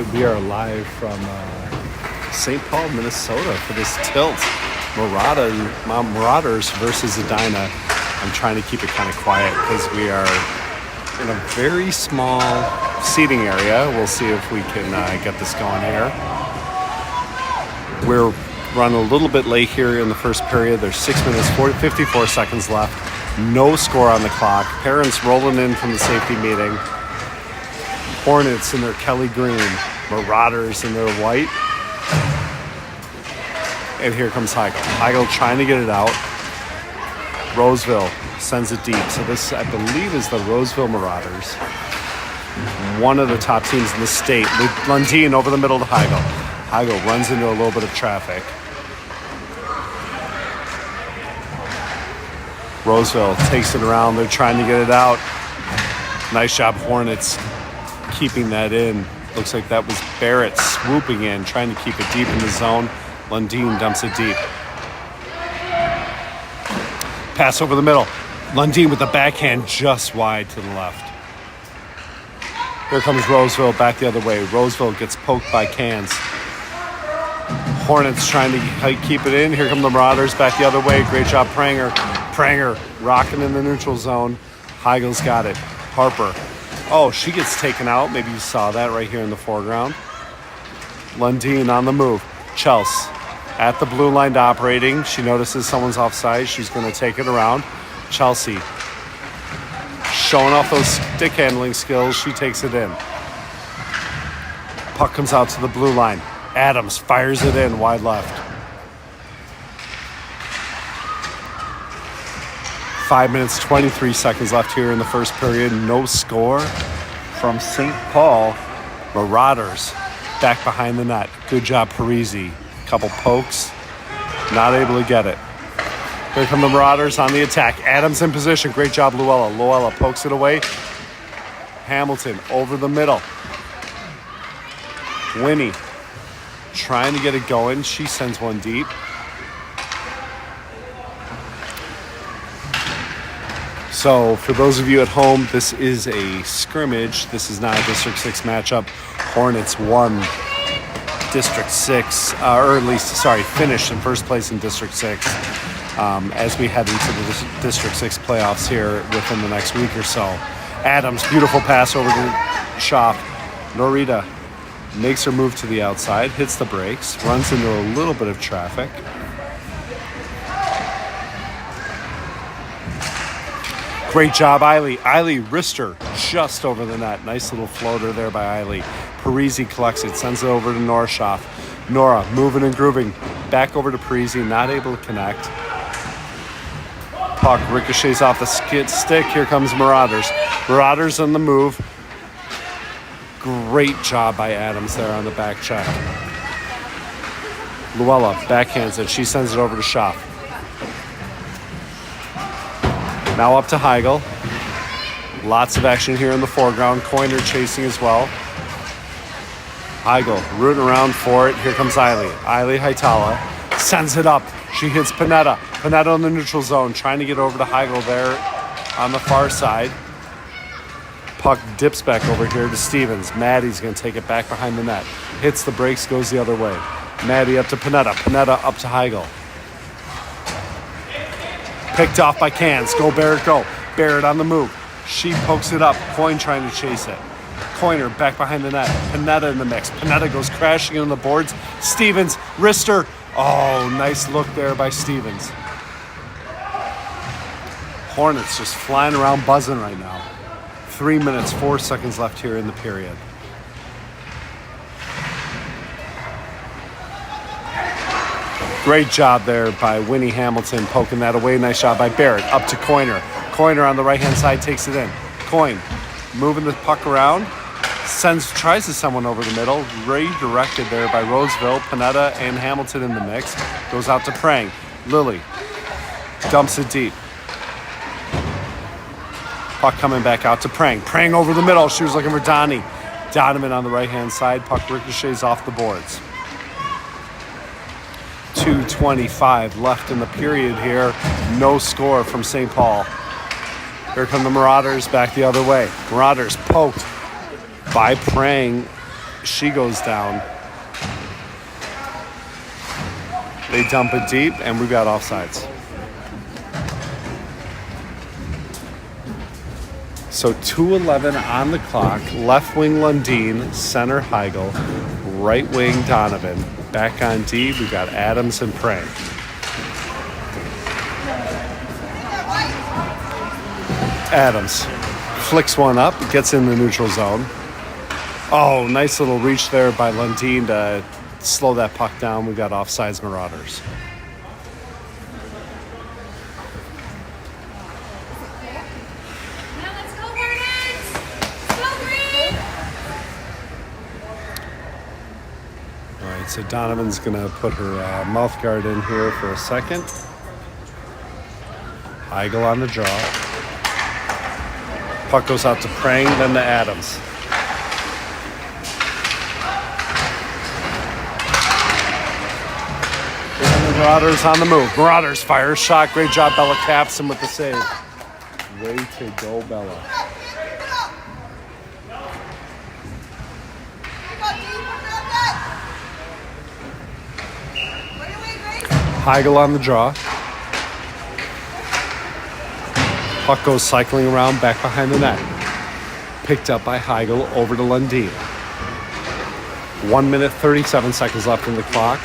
right, we are live from St. Paul, Minnesota for this tilt. Mauraders versus Edina. I'm trying to keep it kind of quiet because we are in a very small seating area. We'll see if we can get this going here. We're running a little bit late here in the first period. There's 6 minutes, 54 seconds left. No score on the clock. Parents rolling in from the safety meeting. Hornets in their Kelly green. Mauraders in their white. And here comes Heigl. Heigl trying to get it out. Roseville sends it deep. So this, I believe, is the Roseville Mauraders. One of the top teams in the state. Lundin over the middle to Heigl. Heigl runs into a little bit of traffic. Roseville takes it around. They're trying to get it out. Nice job, Hornets, keeping that in. Looks like that was Barrett swooping in, trying to keep it deep in the zone. Lundin dumps it deep. Pass over the middle. Lundin with the backhand just wide to the left. Here comes Roseville back the other way. Roseville gets poked by Cans. Hornets trying to keep it in. Here come the Mauraders back the other way. Great job, Pranger. Pranger rocking in the neutral zone. Heigl's got it. Harper. Oh, she gets taken out. Maybe you saw that right here in the foreground. Lundin on the move. Chelsea at the blue line operating. She notices someone's offside. She's going to take it around. Chelsea showing off those stick handling skills. She takes it in. Puck comes out to the blue line. Adams fires it in wide left. 5 minutes, 23 seconds left here in the first period. No score from St. Paul. Mauraders back behind the net. Good job, Parisi. Couple pokes. Not able to get it. Here come the Mauraders on the attack. Adams in position. Great job, Luella. Luella pokes it away. Hamilton over the middle. Winnie trying to get it going. She sends one deep. So for those of you at home, this is a scrimmage. This is not a District 6 matchup. Hornets won District 6, finished in first place in District 6 as we head into the District 6 playoffs here within the next week or so. Adams, beautiful pass over to Schaaf. Norita makes her move to the outside, hits the brakes, runs into a little bit of traffic. Great job, Eiley. Eiley Rister just over the net. Nice little floater there by Eiley. Parisi collects it, sends it over to Nora Schaaf. Nora moving and grooving. Back over to Parisi, not able to connect. Puck ricochets off the stick. Here comes Mauraders. Mauraders on the move. Great job by Adams there on the back check. Luella backhands it. She sends it over to Schaaf. Now up to Heigl. Lots of action here in the foreground. Coiner chasing as well. Heigl rooting around for it. Here comes Eiley. Eiley Haitala sends it up. She hits Panetta. Panetta in the neutral zone, trying to get over to Heigl there on the far side. Puck dips back over here to Stevens. Maddie's going to take it back behind the net. Hits the brakes, goes the other way. Maddie up to Panetta. Panetta up to Heigl. Picked off by Cans. Go, Barrett, go. Barrett on the move. She pokes it up. Coin trying to chase it. Coiner back behind the net. Panetta in the mix. Panetta goes crashing on the boards. Stevens, wrister. Oh, nice look there by Stevens. Hornets just flying around buzzing right now. 3 minutes, 4 seconds left here in the period. Great job there by Winnie Hamilton poking that away. Nice job by Barrett. Up to Coiner. Coiner on the right-hand side takes it in. Coin moving the puck around. Tries to someone over the middle. Redirected there by Roseville. Panetta and Hamilton in the mix. Goes out to Prang. Lily dumps it deep. Puck coming back out to Prang. Prang over the middle. She was looking for Donnie. Donovan on the right-hand side. Puck ricochets off the boards. 2:25 left in the period here. No score from St. Paul. Here come the Mauraders back the other way. Mauraders poked by Prang She goes down. They dump it deep, and we've got offsides. So 2:11 on the clock. Left wing Lundeen, center Heigl, right wing Donovan. Back on D, we've got Adams and Prang. Adams flicks one up, gets in the neutral zone. Oh, nice little reach there by Lundeen to slow that puck down. We got offsides Mauraders. Now let's go, Mauraders! Go green! All right, so Donovan's going to put her mouth guard in here for a second. Heigl on the draw. Puck goes out to Prang, then to Adams. Mauraders on the move. Mauraders fires shot. Great job. Bella caps him with the save. Way to go, Bella. Heigl on the draw. Puck goes cycling around back behind the net. Picked up by Heigl over to Lundeen. 1 minute, 37 seconds left in the clock.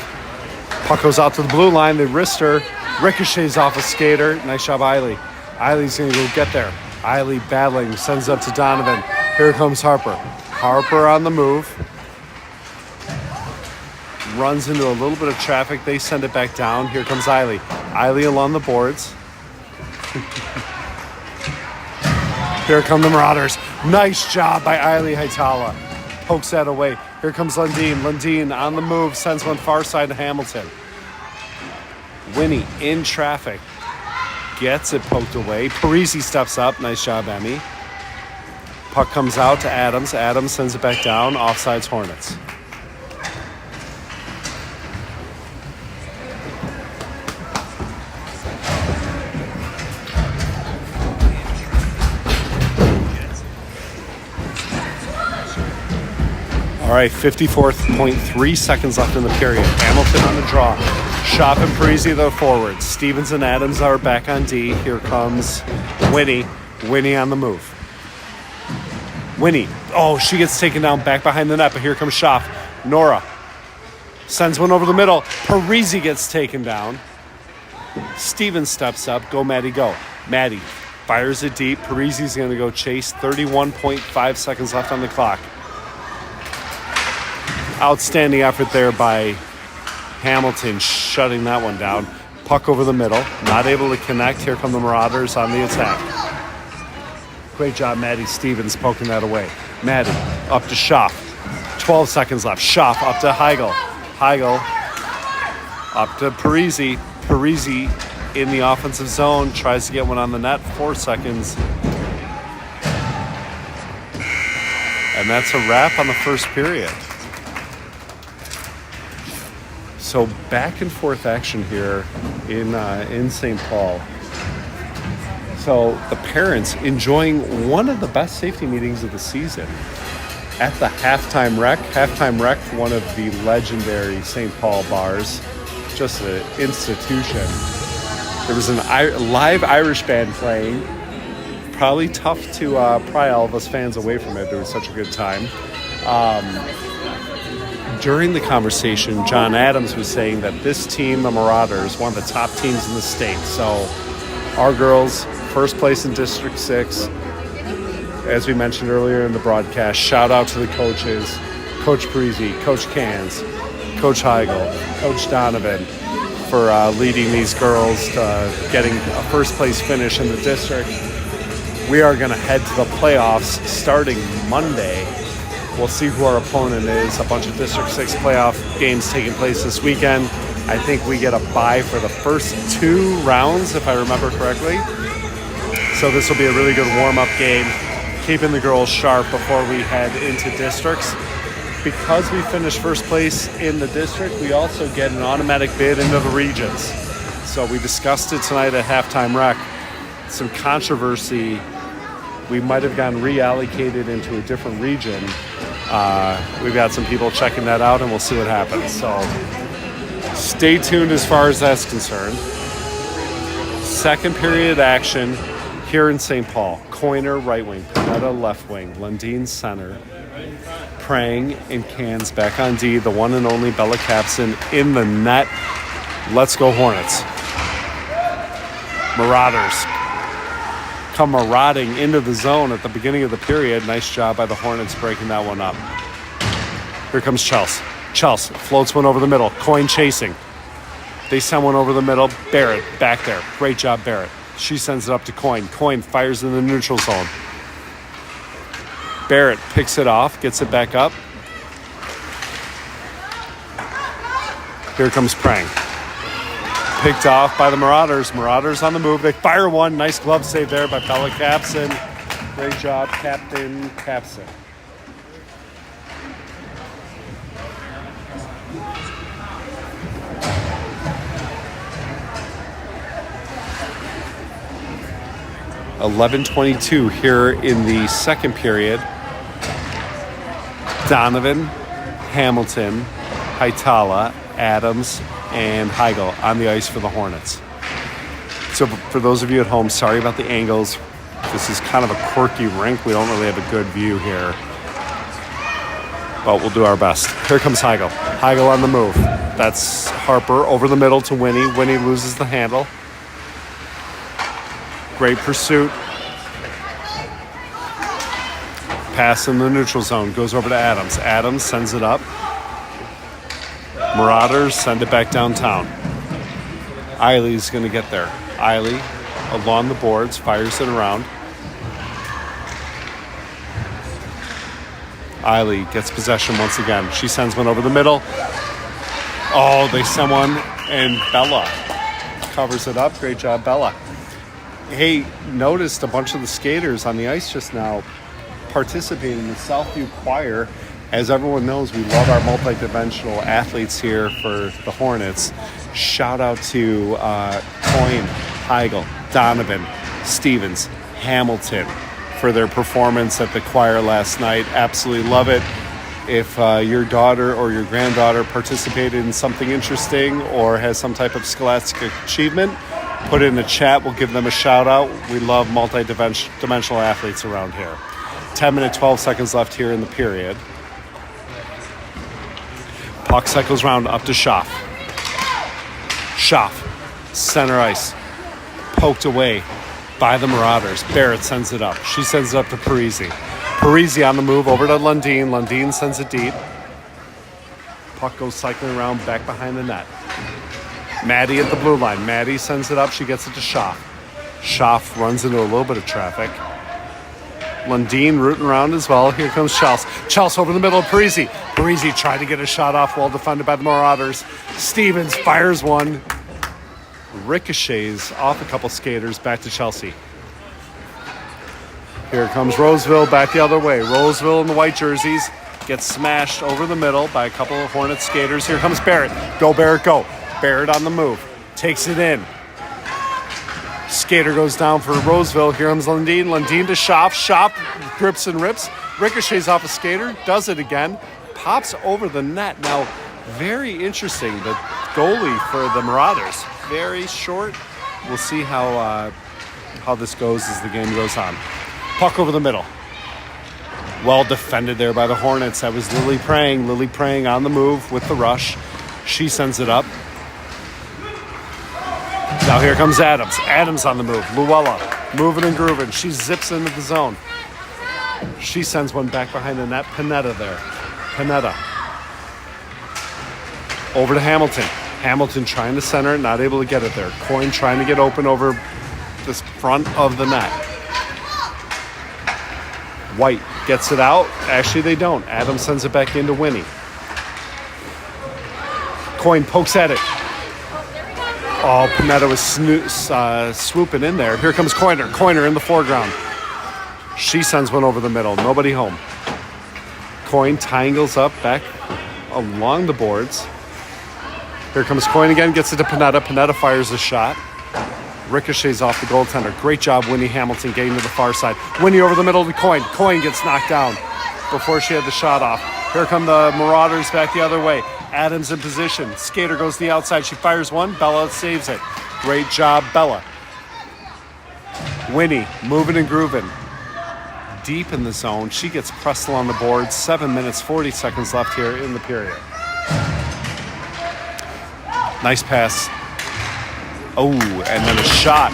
Puck goes out to the blue line. They wrist her. Ricochets off a skater. Nice job, Eiley. Eiley's going to go get there. Eiley battling. Sends it up to Donovan. Here comes Harper. Harper on the move. Runs into a little bit of traffic. They send it back down. Here comes Eiley. Eiley along the boards. Here come the Mauraders. Nice job by Eiley Haitala. Pokes that away. Here comes Lundeen. Lundeen on the move. Sends one far side to Hamilton. Winnie in traffic. Gets it poked away. Parisi steps up. Nice job, Emmy. Puck comes out to Adams. Adams sends it back down. Offsides Hornets. All right, 54.3 seconds left in the period. Hamilton on the draw. Shop and Parisi, the forwards. Stevens and Adams are back on D. Here comes Winnie. Winnie on the move. Winnie. Oh, she gets taken down back behind the net, but here comes Shop. Nora sends one over the middle. Parisi gets taken down. Stevens steps up. Go, Maddie, go. Maddie fires it deep. Parisi's going to go chase. 31.5 seconds left on the clock. Outstanding effort there by Hamilton, shutting that one down. Puck over the middle, not able to connect. Here come the Mauraders on the attack. Great job, Maddie Stevens, poking that away. Maddie up to Schaff. 12 seconds left. Schaff up to Heigl. Heigl up to Parisi. Parisi in the offensive zone, tries to get one on the net. 4 seconds. And that's a wrap on the first period. So back and forth action here in St. Paul. So the parents enjoying one of the best safety meetings of the season at the Halftime Rec. Halftime Rec, one of the legendary St. Paul bars, just an institution. There was a live Irish band playing. Probably tough to pry all of us fans away from it. It was such a good time. During the conversation, John Adams was saying that this team, the Mauraders, one of the top teams in the state. So our girls, first place in District 6. As we mentioned earlier in the broadcast, shout out to the coaches, Coach Parisi, Coach Cans, Coach Heigl, Coach Donovan, for leading these girls to getting a first place finish in the district. We are going to head to the playoffs starting Monday. We'll see who our opponent is. A bunch of District 6 playoff games taking place this weekend. I think we get a bye for the first 2 rounds, if I remember correctly. So this will be a really good warm-up game, keeping the girls sharp before we head into districts. Because we finished first place in the district, we also get an automatic bid into the regions. So we discussed it tonight at Halftime Rec. Some controversy we might have gotten reallocated into a different region. We've got some people checking that out, and we'll see what happens. So stay tuned as far as that's concerned. Second period action here in St. Paul. Coiner right wing, Panetta left wing, Lundeen center. Prang and Cans back on D. The one and only Bella Capson in the net. Let's go Hornets. Mauraders come marauding into the zone at the beginning of the period. Nice job by the Hornets breaking that one up. Here comes Chelsea. Chelsea floats one over the middle. Coin chasing. They send one over the middle. Barrett back there. Great job, Barrett. She sends it up to Coin. Coin fires in the neutral zone. Barrett picks it off, gets it back up. Here comes Prang. Picked off by the Mauraders. Mauraders on the move. They fire one. Nice glove save there by Bella Capson. Great job, Captain Capson. $11:22 here in the second period. Donovan, Hamilton, Haitala, Adams, and Heigl on the ice for the Hornets. So for those of you at home, sorry about the angles. This is kind of a quirky rink. We don't really have a good view here. But we'll do our best. Here comes Heigl. Heigl on the move. That's Harper over the middle to Winnie. Winnie loses the handle. Great pursuit. Pass in the neutral zone. Goes over to Adams. Adams sends it up. Mauraders send it back downtown. Eiley's going to get there. Eiley along the boards. Fires it around. Eiley gets possession once again. She sends one over the middle. Oh, they send one. And Bella covers it up. Great job, Bella. Hey, noticed a bunch of the skaters on the ice just now participating in the Southview Choir. As everyone knows, we love our multi-dimensional athletes here for the Hornets. Shout out to Coyne, Heigl, Donovan, Stevens, Hamilton for their performance at the choir last night. Absolutely love it. If your daughter or your granddaughter participated in something interesting or has some type of scholastic achievement, put it in the chat. We'll give them a shout out. We love multi-dimensional athletes around here. 10 minutes, 12 seconds left here in the period. Puck cycles round up to Schaff. Schaff, center ice. Poked away by the Mauraders. Barrett sends it up. She sends it up to Parisi. Parisi on the move over to Lundeen. Lundeen sends it deep. Puck goes cycling around back behind the net. Maddie at the blue line. Maddie sends it up. She gets it to Schaff. Schaff runs into a little bit of traffic. Lundeen rooting around as well. Here comes Chelsea. Chelsea over the middle of Parisi. Parisi tried to get a shot off, well defended by the Mauraders. Stevens fires one. Ricochets off a couple skaters back to Chelsea. Here comes Roseville back the other way. Roseville in the white jerseys gets smashed over the middle by a couple of Hornet skaters. Here comes Barrett. Go, Barrett, go. Barrett on the move. Takes it in. Skater goes down for Roseville. Here comes Lundeen. Lundeen to Schaff. Schaff grips and rips. Ricochets off a skater. Does it again. Pops over the net. Now, very interesting. The goalie for the Mauraders. Very short. We'll see how this goes as the game goes on. Puck over the middle. Well defended there by the Hornets. That was Lily Prang. Lily Prang on the move with the rush. She sends it up. Now here comes Adams. Adams on the move. Luella moving and grooving. She zips into the zone. She sends one back behind the net. Panetta there. Panetta. Over to Hamilton. Hamilton trying to center it, not able to get it there. Coyne trying to get open over this front of the net. White gets it out. Actually, they don't. Adams sends it back into Winnie. Coyne pokes at it. Oh, Panetta was swooping in there. Here comes Coiner. Coiner in the foreground. She sends one over the middle. Nobody home. Coyne tangles up back along the boards. Here comes Coyne again. Gets it to Panetta. Panetta fires a shot. Ricochets off the goaltender. Great job, Winnie Hamilton, getting to the far side. Winnie over the middle to Coyne. Coyne gets knocked down before she had the shot off. Here come the Mauraders back the other way. Adams in position. Skater goes to the outside. She fires one. Bella saves it. Great job, Bella. Winnie moving and grooving. Deep in the zone. She gets pressed along the board. 7 minutes, 40 seconds left here in the period. Nice pass. Oh, and then a shot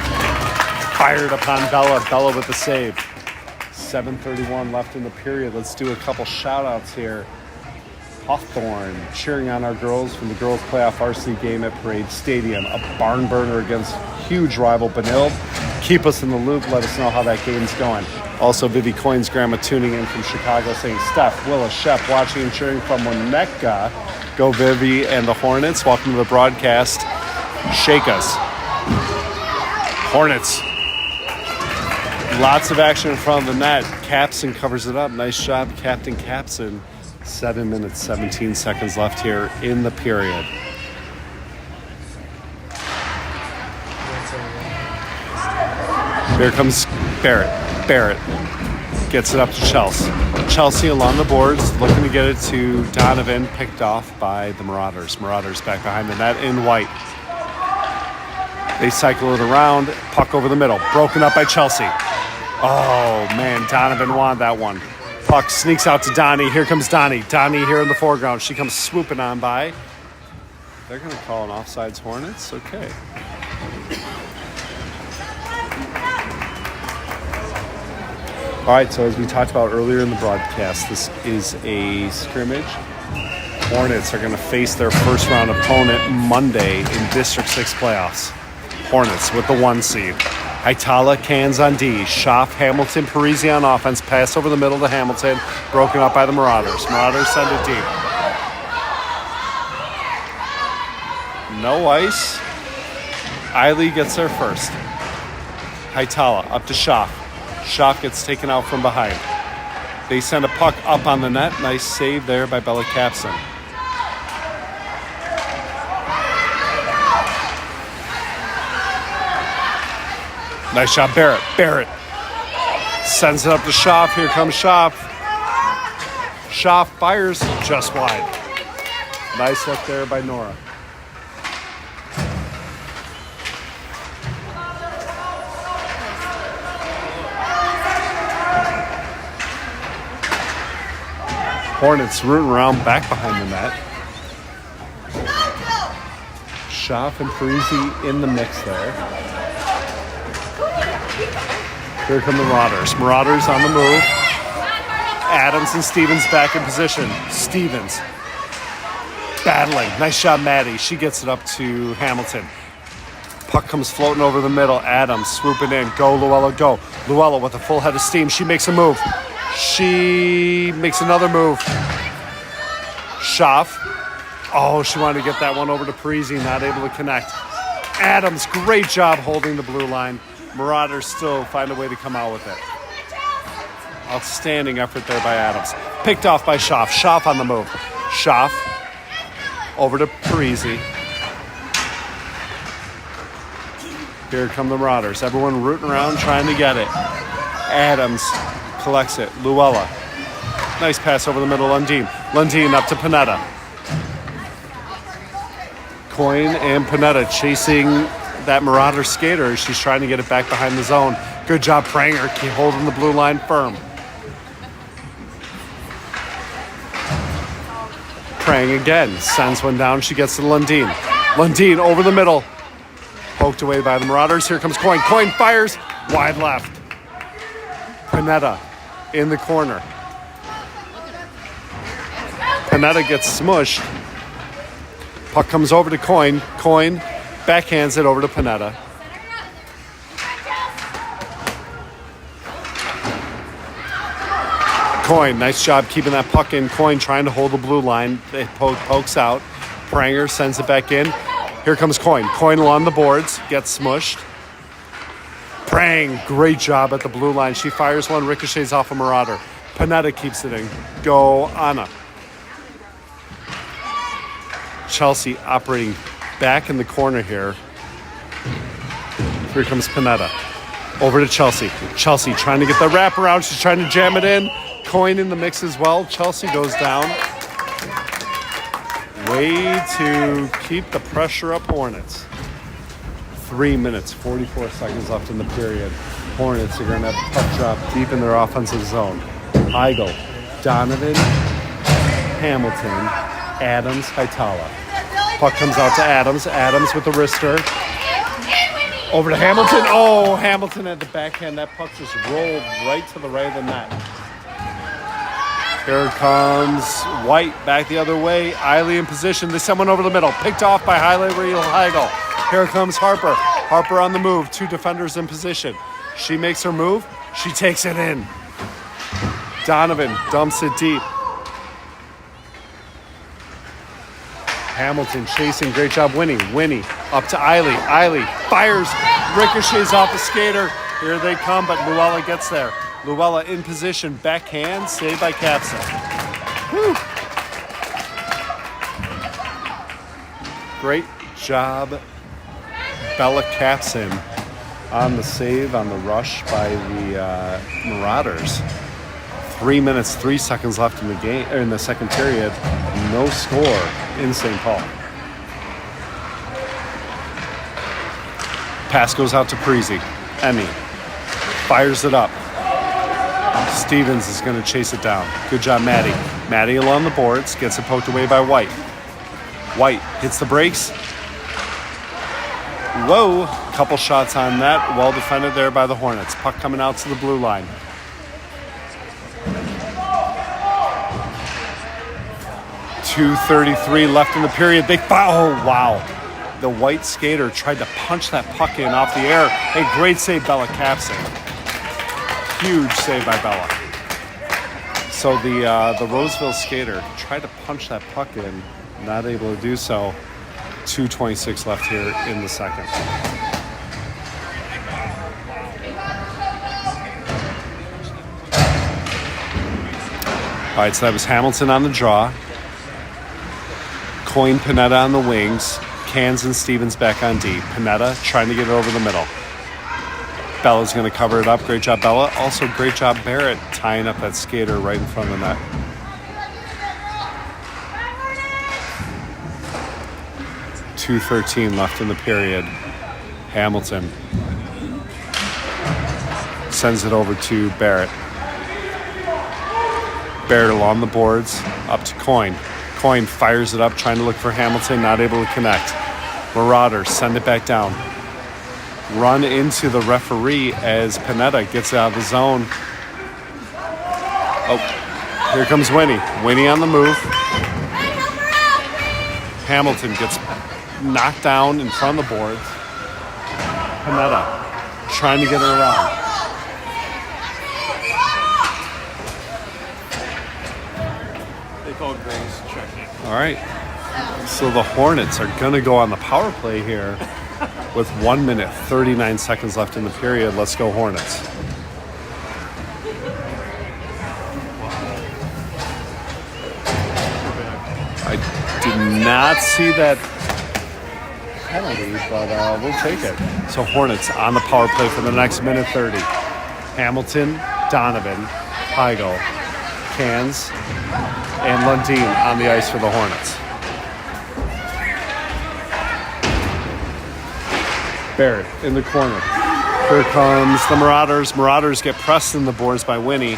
fired upon Bella. Bella with the save. 7:31 left in the period. Let's do a couple shout-outs here. Hawthorne cheering on our girls from the girls' playoff varsity game at Parade Stadium. A barn burner against huge rival Benilde. Keep us in the loop. Let us know how that game's going. Also, Vivi Coyne's grandma tuning in from Chicago saying, Steph, Willa, Shep watching and cheering from Winnetka. Go Vivi and the Hornets. Welcome to the broadcast. Shake us. Hornets. Lots of action in front of the net. Capson covers it up. Nice job, Captain Capson. 7 minutes, 17 seconds left here in the period. Here comes Barrett. Barrett gets it up to Chelsea. Chelsea along the boards, looking to get it to Donovan, picked off by the Mauraders. Mauraders back behind the net in white. They cycle it around, puck over the middle, broken up by Chelsea. Oh, man, Donovan won that one. Puck sneaks out to Donnie. Here comes Donnie. Donnie here in the foreground. She comes swooping on by. They're going to call an offsides Hornets? Okay. All right, so as we talked about earlier in the broadcast, this is a scrimmage. Hornets are going to face their first-round opponent Monday in District 6 playoffs. Hornets with the 1 seed. Haitala, Cans on D. Schaff, Hamilton, Parisi on offense. Pass over the middle to Hamilton. Broken up by the Mauraders. Mauraders send it deep. No ice. Eiley gets there first. Haitala up to Schaff. Schaff gets taken out from behind. They send a puck up on the net. Nice save there by Bella Capson. Nice shot, Barrett. Barrett sends it up to Schaff. Here comes Schaff. Schaff fires just wide. Nice look there by Nora. Hornets rooting around back behind the net. Schaff and Parisi in the mix there. Here come the Mauraders. Mauraders on the move. Adams and Stevens back in position. Stevens battling. Nice shot, Maddie. She gets it up to Hamilton. Puck comes floating over the middle. Adams swooping in. Go, Luella, go. Luella with a full head of steam. She makes a move. She makes another move. Schaff. Oh, she wanted to get that one over to Parisi. Not able to connect. Adams, great job holding the blue line. Mauraders still find a way to come out with it. Outstanding effort there by Adams. Picked off by Schaff. Schaff on the move. Schaff over to Parisi. Here come the Mauraders. Everyone rooting around trying to get it. Adams collects it. Luella. Nice pass over the middle. Lundin. Lundin up to Panetta. Coyne and Panetta chasing that Marauder skater. She's trying to get it back behind the zone. Good job, Pranger, holding the blue line firm. Prang again. Sends one down. She gets to Lundin. Lundin over the middle. Poked away by the Mauraders. Here comes Coyne. Coyne fires. Wide left. Panetta in the corner. Panetta gets smushed. Puck comes over to Coyne. Coyne backhands it over to Panetta. Coyne, nice job keeping that puck in. Coyne trying to hold the blue line. It pokes out. Pranger sends it back in. Here comes Coyne. Coyne along the boards. Gets smushed. Prang, great job at the blue line. She fires one, ricochets off a Marauder. Panetta keeps it in. Go, Anna. Chelsea operating back in the corner here. Here comes Panetta. Over to Chelsea. Chelsea trying to get the wraparound. She's trying to jam it in. Coin in the mix as well. Chelsea goes down. Way to keep the pressure up, Hornets. 3 minutes, 44 seconds left in the period. Hornets are going to have a puck drop deep in their offensive zone. Heigl, Donovan, Hamilton, Adams, Haitala. Puck comes out to Adams. Adams with the wrister. Over to Hamilton. Oh, Hamilton at the backhand. That puck just rolled right to the right of the net. Here comes White back the other way. Eiley in position. There's someone over the middle. Picked off by Heigl. Here comes Harper. Harper on the move. 2 defenders in position. She makes her move. She takes it in. Donovan dumps it deep. Hamilton chasing. Great job winning. Winnie up to Eiley. Eiley fires. Ricochets off the skater. Here they come, but Luella gets there. Luella in position. Backhand. Saved by Capson. Woo. Great job, Bella Capson, on the save, on the rush by the Mauraders. 3 minutes, 3 seconds left in the game, or in the second period. No score in St. Paul. Pass goes out to Parisi. Emmy fires it up. Stevens is going to chase it down. Good job, Maddie. Maddie along the boards, gets it poked away by White. White hits the brakes. Whoa, couple shots on that. Well defended there by the Hornets. Puck coming out to the blue line. .233 left in the period. Oh, wow. The White skater tried to punch that puck in off the air. A great save, Bella Capson. Huge save by Bella. So the Roseville skater tried to punch that puck in. Not able to do so. 2:26 left here in the second. All right, so that was Hamilton on the draw. Coin Panetta on the wings. Cans and Stevens back on D. Panetta trying to get it over the middle. Bella's going to cover it up. Great job, Bella. Also, great job, Barrett, tying up that skater right in front of the net. .213 left in the period. Hamilton sends it over to Barrett. Barrett along the boards, up to Coin. Coin fires it up, trying to look for Hamilton, not able to connect. Mauraders send it back down. Run into the referee as Panetta gets out of the zone. Oh, here comes Winnie. Winnie on the move. Hamilton gets knocked down in front of the boards. Panetta trying to get her around. They call Grace checking. All right. So the Hornets are going to go on the power play here with 1 minute, 39 seconds left in the period. Let's go Hornets. I did not see that penalty, but we'll take it. So Hornets on the power play for the next minute 30. Hamilton, Donovan, Heigl, Cans, and Lundin on the ice for the Hornets. Barrett in the corner. Here comes the Mauraders. Mauraders get pressed in the boards by Winnie.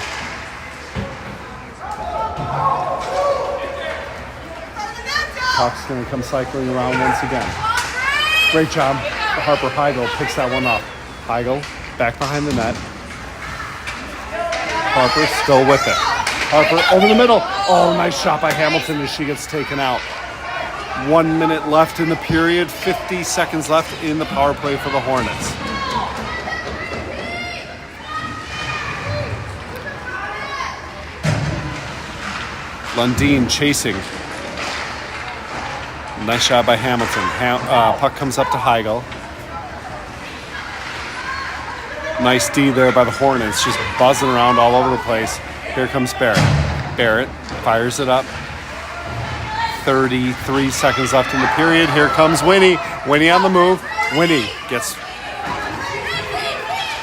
Puck's going to come cycling around once again. Great job. Harper Heigl picks that one up. Heigl back behind the net. Harper still with it. Harper over the middle. Oh, nice shot by Hamilton as she gets taken out. 1 minute left in the period. 50 seconds left in the power play for the Hornets. Lundin chasing. Nice shot by Hamilton. Puck comes up to Heigl. Nice D there by the Hornets. Just buzzing around all over the place. Here comes Barrett. Barrett fires it up. 33 seconds left in the period. Here comes Winnie. Winnie on the move. Winnie gets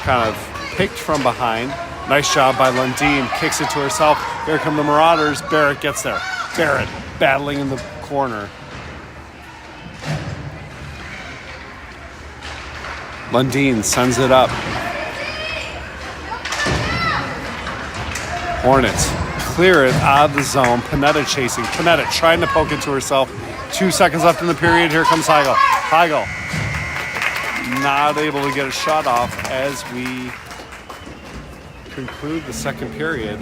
kind of picked from behind. Nice job by Lundeen. Kicks it to herself. Here come the Mauraders. Barrett gets there. Barrett battling in the corner. Lundeen sends it up. Hornets clear it out of the zone. Panetta chasing. Panetta trying to poke it to herself. 2 seconds left in the period. Here comes Heigl. Heigl not able to get a shot off as we conclude the second period.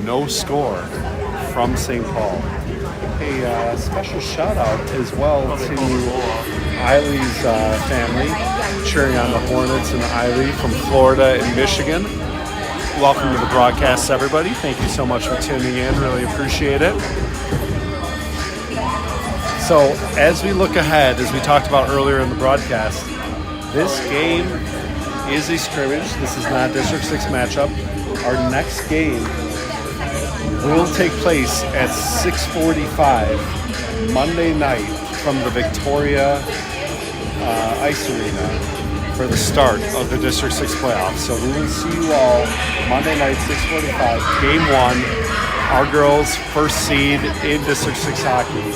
No score from St. Paul. A special shout out as well to Eiley's family, cheering on the Hornets and Eiley from Florida and Michigan. Welcome to the broadcast, everybody. Thank you so much for tuning in. Really appreciate it. So, as we look ahead, as we talked about earlier in the broadcast, this game is a scrimmage. This is not a District 6 matchup. Our next game will take place at 6:45 Monday night from the Victoria Ice Arena for the start of the District 6 playoffs. So we will see you all Monday night, 6:45, Game 1. Our girls' first seed in District 6 hockey.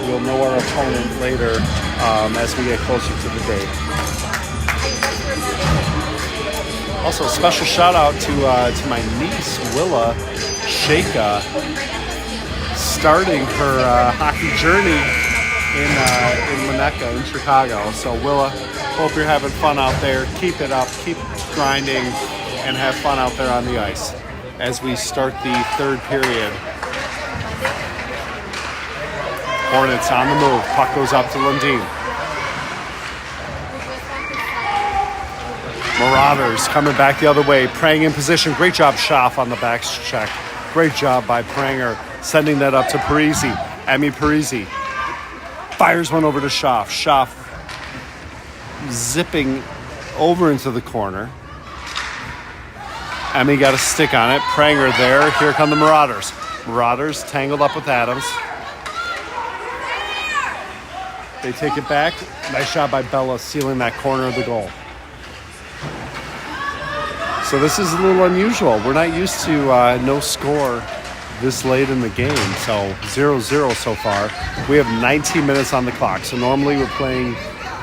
We'll know our opponent later as we get closer to the date. Also, a special shout out to my niece, Willa Shaka, starting her hockey journey in Winnetka in Chicago. So Willa, hope you're having fun out there. Keep it up, keep grinding, and have fun out there on the ice as we start the third period. Hornets on the move. Puck goes up to Lundeen. Mauraders coming back the other way. Prang in position. Great job, Schaff, on the back check. Great job by Pranger, sending that up to Parisi. Emmy Parisi fires one over to Schaff. Schaff zipping over into the corner. Emmy got a stick on it. Pranger there. Here come the Mauraders. Mauraders tangled up with Adams. They take it back. Nice job by Bella sealing that corner of the goal. So this is a little unusual. We're not used to no score this late in the game. So 0-0 so far. We have 19 minutes on the clock. So normally we're playing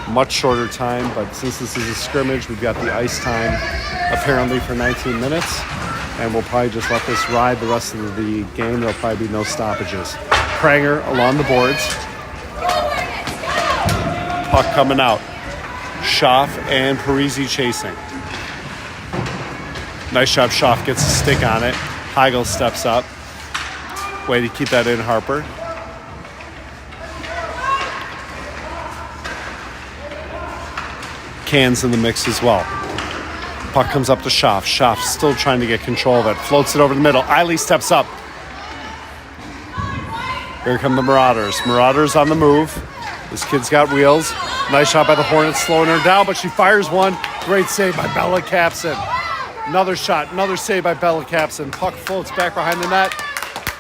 much shorter time, but since this is a scrimmage, we've got the ice time apparently for 19 minutes. And we'll probably just let this ride the rest of the game. There'll probably be no stoppages. Pranger along the boards. Puck coming out. Schaff and Parisi chasing. Nice job. Schaff gets a stick on it. Heigl steps up. Way to keep that in, Harper. Cans in the mix as well. Puck comes up to Schaff. Schaff still trying to get control of it. Floats it over the middle. Eiley steps up. Here come the Mauraders. Mauraders on the move. This kid's got wheels. Nice shot by the Hornets, slowing her down, but she fires one. Great save by Bella Capson. Another shot, another save by Bella Capson. Puck floats back behind the net.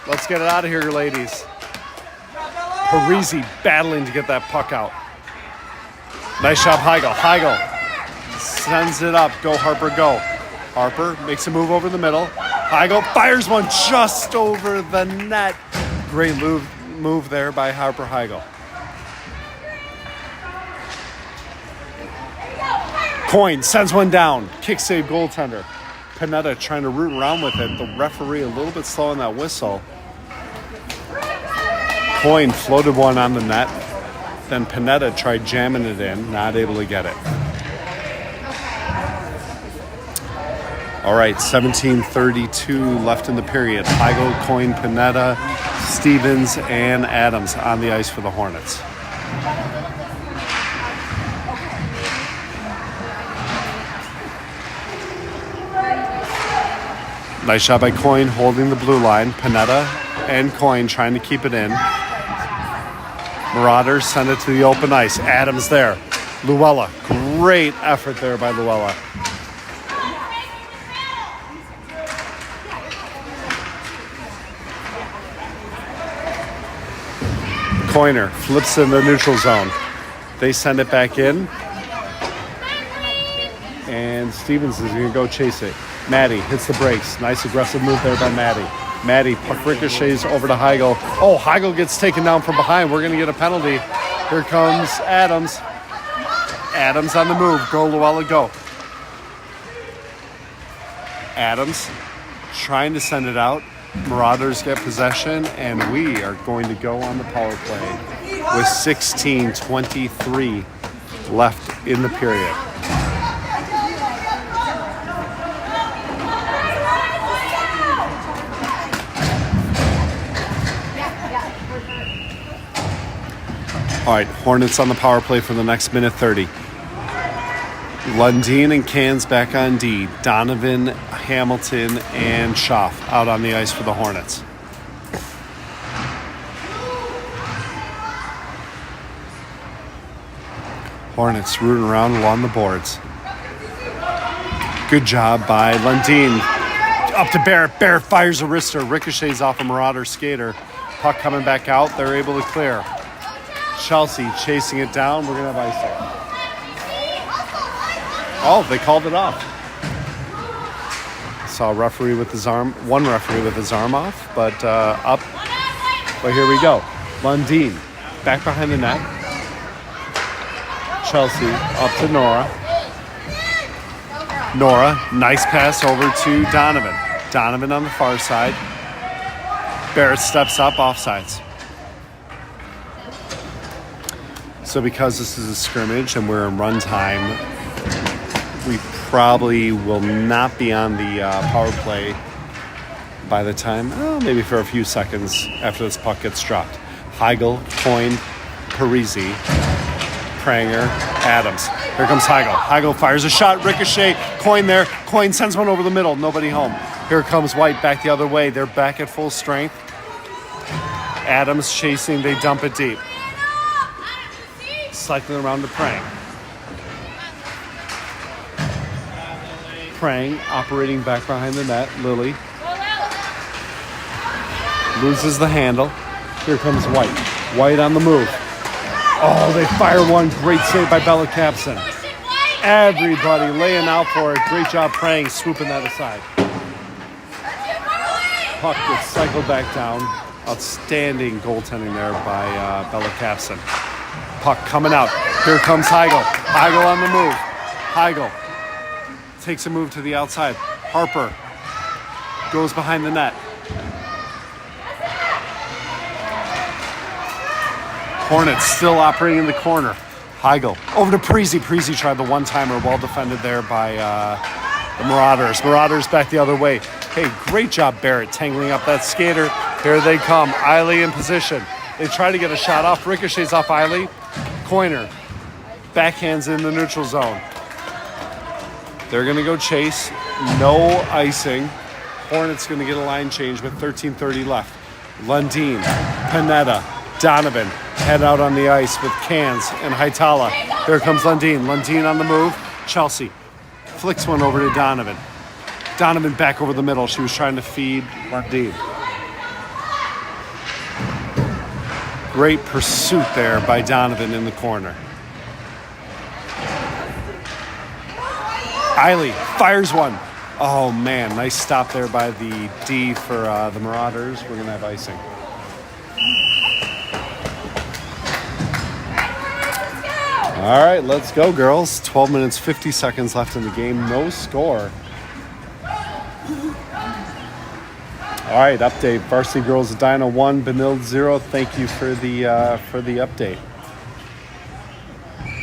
Let's get it out of here, ladies. Parisi battling to get that puck out. Nice job, Heigl. Heigl sends it up. Go, Harper, go. Harper makes a move over the middle. Heigl fires one just over the net. Great move there by Harper Heigl. Coyne sends one down. Kick save goaltender. Panetta trying to root around with it. The referee a little bit slow on that whistle. Coyne floated one on the net. Then Panetta tried jamming it in. Not able to get it. All right, 17:32 left in the period. Heigl, Coyne, Panetta, Stevens, and Adams on the ice for the Hornets. Nice shot by Coyne holding the blue line. Panetta and Coyne trying to keep it in. Mauraders send it to the open ice. Adams there. Luella. Great effort there by Luella. Coiner flips in the neutral zone. They send it back in. And Stevens is going to go chase it. Maddie hits the brakes. Nice aggressive move there by Maddie. Maddie, puck ricochets over to Heigl. Oh, Heigl gets taken down from behind. We're going to get a penalty. Here comes Adams. Adams on the move. Go, Luella, go. Adams trying to send it out. Mauraders get possession, and we are going to go on the power play with 16:23 left in the period. All right, Hornets on the power play for the next minute 30. Lundin and Cans back on D. Donovan, Hamilton, and Schaff out on the ice for the Hornets. Hornets rooting around along the boards. Good job by Lundin. Up to Barrett. Barrett fires a wrister. Ricochets off a Marauder skater. Puck coming back out. They're able to clear. Chelsea chasing it down. We're going to have icing. Oh, they called it off. Saw one referee with his arm off, but up. But here we go. Lundin back behind the net. Chelsea up to Nora. Nora, nice pass over to Donovan. Donovan on the far side. Barrett steps up, offsides. So because this is a scrimmage and we're in run time, we probably will not be on the power play by the time, maybe for a few seconds after this puck gets dropped. Heigl, Coyne, Parisi, Pranger, Adams. Here comes Heigl. Heigl fires a shot, ricochet, Coyne there. Coyne sends one over the middle, nobody home. Here comes White back the other way. They're back at full strength. Adams chasing, they dump it deep. Cycling around to Prang. Prang operating back behind the net. Lily loses the handle. Here comes White. White on the move. Oh, they fire one. Great save by Bella Capson. Everybody laying out for it. Great job, Prang, swooping that aside. Puck gets cycled back down. Outstanding goaltending there by Bella Capson. Puck coming out. Here comes Heigl. Heigl on the move. Heigl takes a move to the outside. Harper goes behind the net. Hornets still operating in the corner. Heigl over to Parisi. Parisi tried the one-timer. Well defended there by the Mauraders. Mauraders back the other way. Hey, great job, Barrett, tangling up that skater. Here they come. Eiley in position. They try to get a shot off. Ricochets off Eiley. Coiner backhands in the neutral zone. They're going to go chase. No icing. Hornets going to get a line change with 13:30 left. Lundin, Panetta, Donovan head out on the ice with Cans and Haitala. Here comes Lundin. Lundin on the move. Chelsea flicks one over to Donovan. Donovan back over the middle. She was trying to feed Lundin. Great pursuit there by Donovan in the corner. Eiley fires one. Oh, man. Nice stop there by the D for the Mauraders. We're going to have icing. All right, let's go, girls. 12 minutes, 50 seconds left in the game. No score. All right, update. Varsity Girls Edina 1, Benilde 0. Thank you for the update.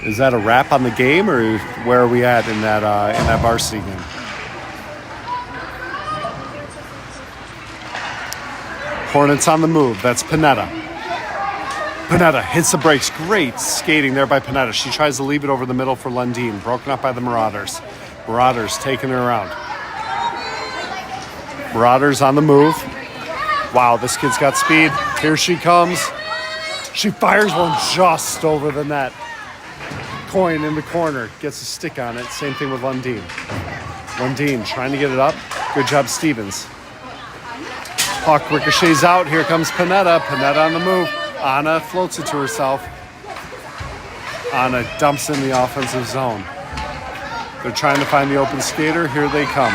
Is that a wrap on the game, or where are we at in that varsity game? Hornets on the move. That's Panetta. Panetta hits the brakes. Great skating there by Panetta. She tries to leave it over the middle for Lundin. Broken up by the Mauraders. Mauraders taking her around. Mauraders on the move. Wow, this kid's got speed. Here she comes. She fires one just over the net. Coyne in the corner. Gets a stick on it. Same thing with Lundin. Lundin trying to get it up. Good job, Stevens. Puck ricochets out. Here comes Panetta. Panetta on the move. Anna floats it to herself. Anna dumps in the offensive zone. They're trying to find the open skater. Here they come.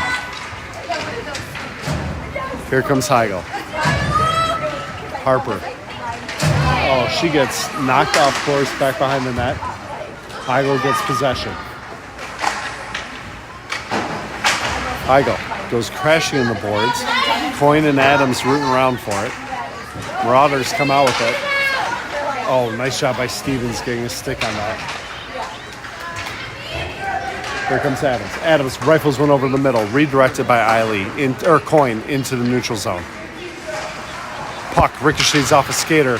Here comes Heigl. Harper. Oh, she gets knocked off course back behind the net. Heigl gets possession. Heigl goes crashing in the boards. Coyne and Adams rooting around for it. Mauraders come out with it. Oh, nice job by Stevens getting a stick on that. Here comes Adams. Adams rifles one over the middle, redirected by Coyne into the neutral zone. Puck ricochets off a skater.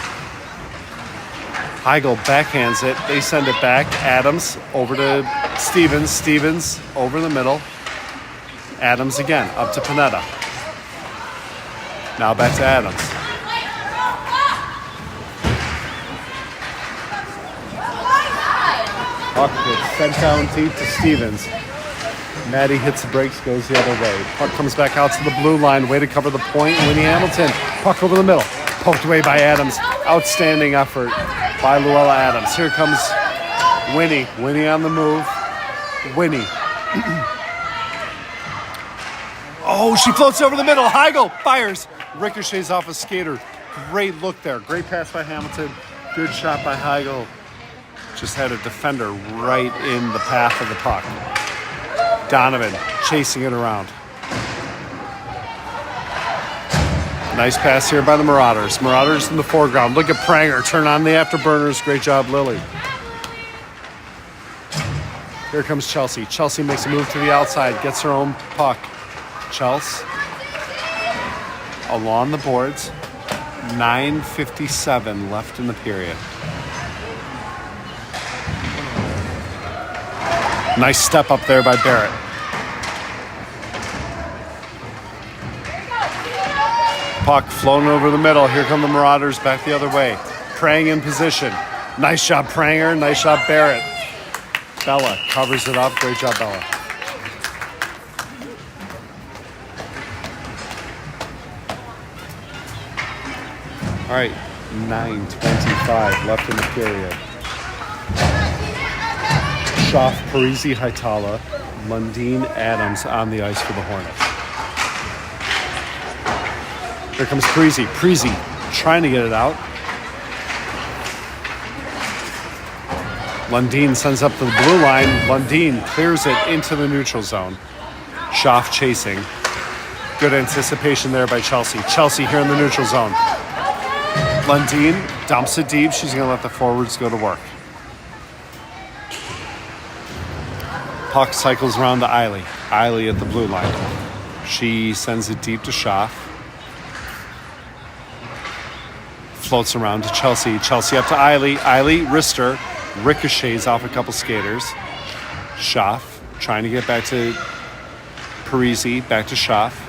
Heigl backhands it. They send it back. Adams over to Stevens. Stevens over the middle. Adams again, up to Panetta. Now back to Adams. Puck gets sent down deep to Stevens. Maddie hits the brakes, goes the other way. Puck comes back out to the blue line. Way to cover the point. Winnie Hamilton. Puck over the middle. Poked away by Adams. Outstanding effort by Luella Adams. Here comes Winnie. Winnie on the move. Winnie. Oh, she floats over the middle. Heigl fires. Ricochets off a skater. Great look there. Great pass by Hamilton. Good shot by Heigl. Just had a defender right in the path of the puck. Donovan chasing it around. Nice pass here by the Mauraders. Mauraders in the foreground. Look at Pranger. Turn on the afterburners. Great job, Lily. Here comes Chelsea. Chelsea makes a move to the outside. Gets her own puck. Chelsea along the boards. 9:57 left in the period. Nice step up there by Barrett. Puck flown over the middle. Here come the Mauraders back the other way. Prang in position. Nice job, Pranger. Nice job, Barrett. Bella covers it up. Great job, Bella. All right, 9:25 left in the period. Schaff, Parisi, Haitala, Lundin, Adams on the ice for the Hornets. Here comes Parisi. Parisi trying to get it out. Lundin sends up to the blue line. Lundin clears it into the neutral zone. Schaff chasing. Good anticipation there by Chelsea. Chelsea here in the neutral zone. Lundin dumps it deep. She's going to let the forwards go to work. Puck cycles around to Eiley. Eiley at the blue line. She sends it deep to Schaff. Floats around to Chelsea. Chelsea up to Eiley. Eiley, wrister, ricochets off a couple skaters. Schaff trying to get back to Parisi. Back to Schaff.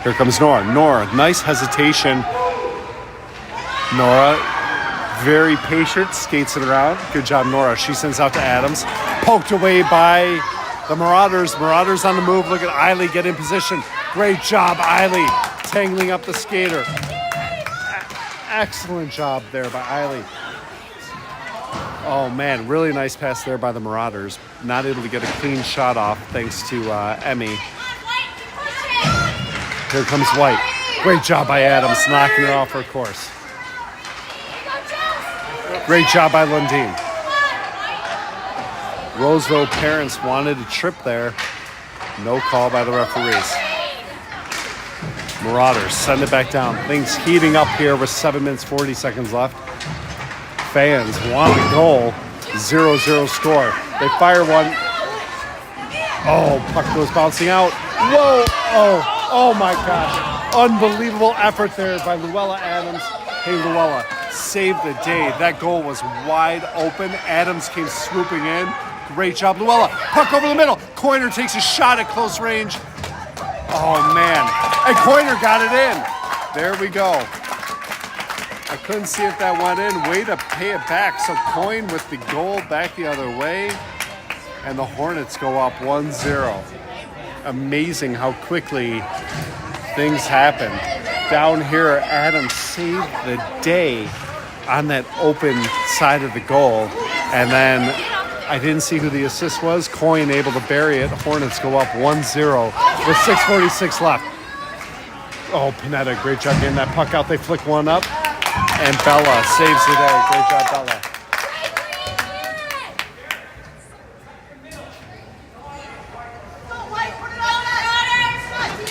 Here comes Nora. Nora, nice hesitation. Nora, very patient, skates it around. Good job, Nora. She sends out to Adams. Poked away by the Mauraders. Mauraders on the move. Look at Eiley get in position. Great job, Eiley. Tangling up the skater. Excellent job there by Eiley. Oh, man. Really nice pass there by the Mauraders. Not able to get a clean shot off thanks to Emmy. Here comes White. Great job by Adams, knocking her off her course. Great job by Lundin. Roseville parents wanted a trip there. No call by the referees. Mauraders send it back down. Things heating up here with 7 minutes, 40 seconds left. Fans want a goal. 0-0 score. They fire one. Oh, puck goes bouncing out. Whoa! Oh my gosh. Unbelievable effort there by Luella Adams. Hey, Luella, saved the day. That goal was wide open. Adams came swooping in. Great job, Luella. Puck over the middle. Coyner takes a shot at close range. Oh, man. And Coyner got it in. There we go. I couldn't see if that went in. Way to pay it back. So Coyne with the goal back the other way. And the Hornets go up 1-0. Amazing how quickly things happen. Down here, Adams saved the day on that open side of the goal. And then I didn't see who the assist was. Coyne able to bury it. Hornets go up 1-0 with 6:46 left. Oh, Panetta, great job getting that puck out. They flick one up, and Bella saves the day. Great job, Bella.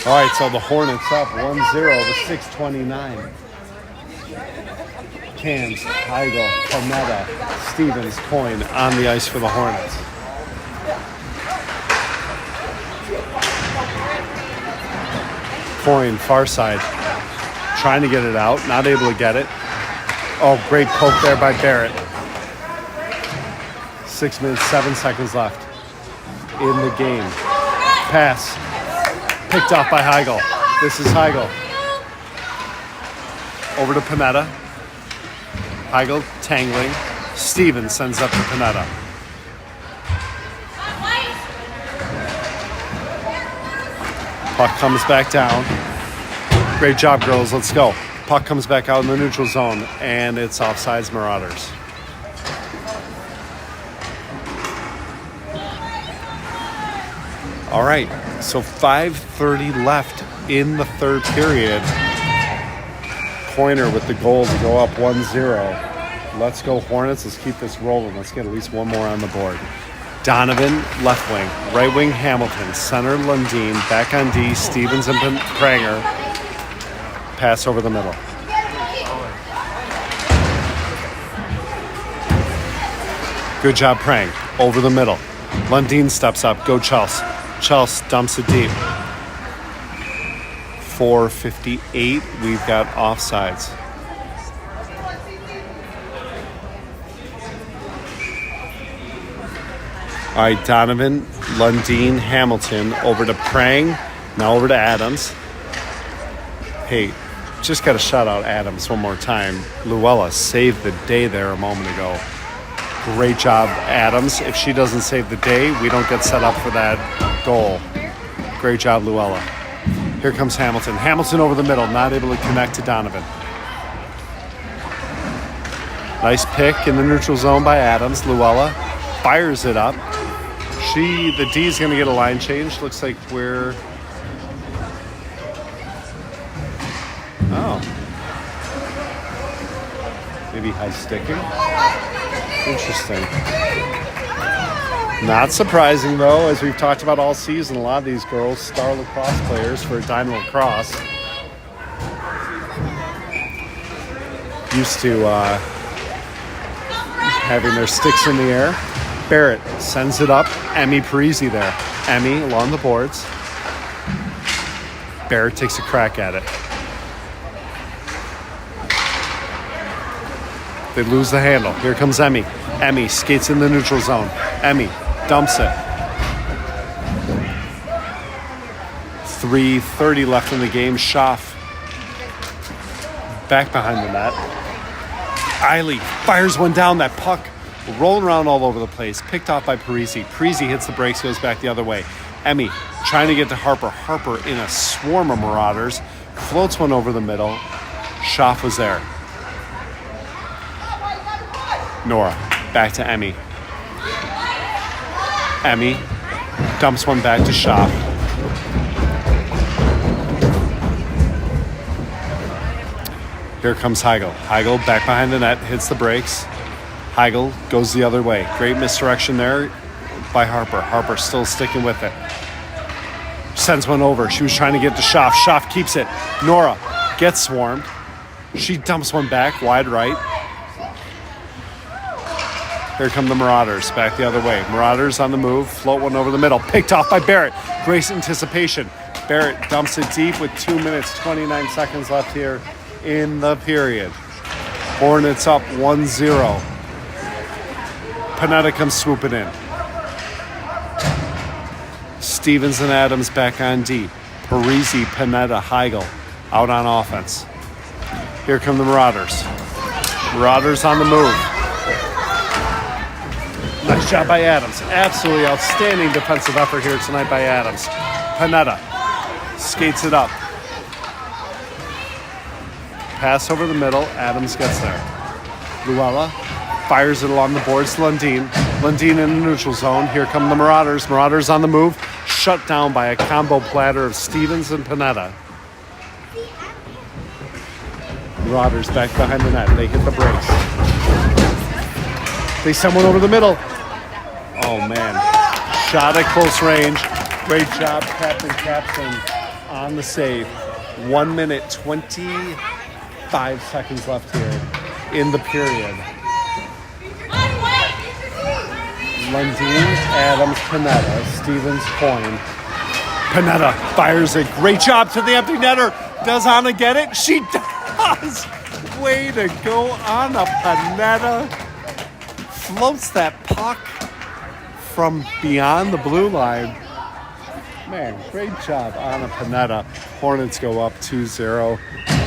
All right, so the Hornets up 1-0 with 6:29. Cans, Heigl, Panetta, Stevens, Coyne on the ice for the Hornets. Coyne, far side, trying to get it out, not able to get it. Oh, great poke there by Barrett. 6 minutes, 7 seconds left in the game. Pass, picked off by Heigl. This is Heigl. Over to Panetta. Heigl tangling. Stevens sends up to Panetta. Puck comes back down. Great job, girls. Let's go. Puck comes back out in the neutral zone, and it's offsides Mauraders. All right, so 5:30 left in the third period. Coiner with the goal to go up 1-0. Let's go Hornets. Let's keep this rolling. Let's get at least one more on the board. Donovan, left wing. Right wing, Hamilton. Center, Lundin. Back on D, Stevens and Pranger. Pass over the middle. Good job, Prang. Over the middle. Lundin steps up. Go Chelsea. Chelsea dumps it deep. 4:58. We've got offsides. All right, Donovan, Lundin, Hamilton, over to Prang, now over to Adams. Hey, just got to shout out Adams one more time. Luella saved the day there a moment ago. Great job, Adams. If she doesn't save the day, we don't get set up for that goal. Great job, Luella. Here comes Hamilton. Hamilton over the middle, not able to connect to Donovan. Nice pick in the neutral zone by Adams. Luella fires it up. The D's going to get a line change. Looks like we're... Oh. Maybe high sticking. Interesting. Not surprising, though, as we've talked about all season. A lot of these girls, star lacrosse players for Edina lacrosse. Used to having their sticks in the air. Barrett sends it up. Emmy Parisi there. Emmy along the boards. Barrett takes a crack at it. They lose the handle. Here comes Emmy. Emmy skates in the neutral zone. Emmy dumps it. 3:30 left in the game. Schaff back behind the net. Eiley fires one down. That puck rolling around all over the place. Picked off by Parisi. Parisi hits the brakes, goes back the other way. Emmy trying to get to Harper. Harper in a swarm of Mauraders. Floats one over the middle. Schaff was there. Nora back to Emmy. Emmy dumps one back to Schaff. Here comes Heigl. Heigl back behind the net, hits the brakes. Heigl goes the other way. Great misdirection there by Harper. Harper still sticking with it. Sends one over. She was trying to get to Schaff. Schaff keeps it. Nora gets swarmed. She dumps one back, wide right. Here come the Mauraders, back the other way. Mauraders on the move, float one over the middle. Picked off by Barrett. Great anticipation. Barrett dumps it deep with 2 minutes, 29 seconds left here in the period. Hornets up 1-0. Panetta comes swooping in. Stevens and Adams back on D. Parisi, Panetta, Heigl out on offense. Here come the Mauraders. Mauraders on the move. Nice job by Adams. Absolutely outstanding defensive effort here tonight by Adams. Panetta skates it up. Pass over the middle. Adams gets there. Luella fires it along the boards to Lundin. Lundin in the neutral zone. Here come the Mauraders. Mauraders on the move. Shut down by a combo platter of Stevens and Panetta. Mauraders back behind the net. They hit the brakes. They send one over the middle. Oh, man. Shot at close range. Great job, Captain Capson, on the save. 1 minute, 25 seconds left here in the period. Lundin, Adams, Panetta, Stevens, Coyne. Panetta fires it. Great job to the empty netter. Does Anna get it? She does. Way to go, Anna Panetta. Floats that puck from beyond the blue line. Man, great job, Anna Panetta. Hornets go up 2-0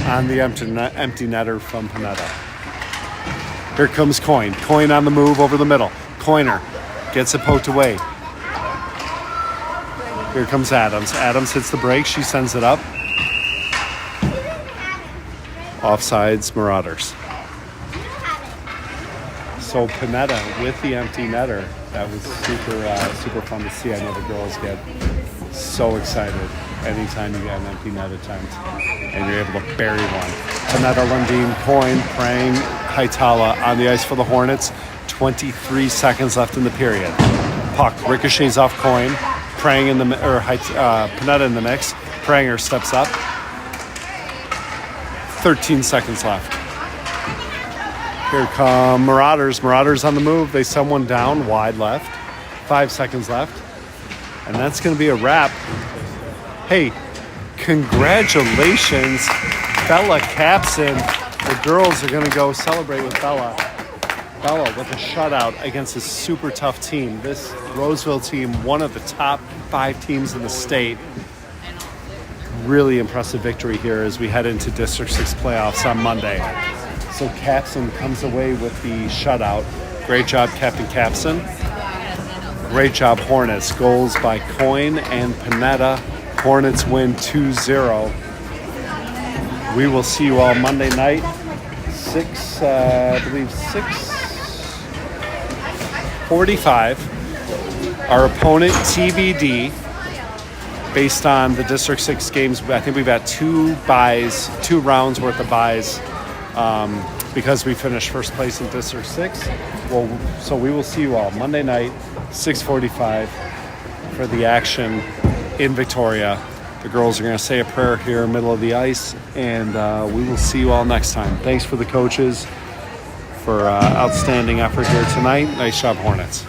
on the empty netter from Panetta. Here comes Coyne. Coyne on the move over the middle. Coiner gets it poked away. Here comes Adams. Adams hits the brake. She sends it up. Offsides, Mauraders. So Panetta with the empty netter. That was super fun to see. I know the girls get so excited anytime you get an empty net attempt and you're able to bury one. Panetta, Lundin, Coyne, Prang, Haitala on the ice for the Hornets. 23 seconds left in the period. Puck ricochets off Coyne. Prang in the Panetta in the mix. Pranger steps up. 13 seconds left. Here come Mauraders. Mauraders on the move. They send one down wide left. 5 seconds left. And that's going to be a wrap. Hey, congratulations, Bella Capson. The girls are going to go celebrate with Bella. Bella with a shutout against a super tough team. This Roseville team, one of the top 5 teams in the state. Really impressive victory here as we head into District 6 playoffs on Monday. So Capson comes away with the shutout. Great job, Captain Capson. Great job, Hornets. Goals by Coyne and Panetta. Hornets win 2-0. We will see you all Monday night, 6:45. Our opponent, TBD, based on the District 6 games. I think we've got 2 rounds worth of buys because we finished first place in District 6. Well, so we will see you all Monday night, 6:45 for the action in Victoria. The girls are going to say a prayer here in the middle of the ice, and we will see you all next time. Thanks for the coaches for outstanding effort here tonight. Nice job, Hornets.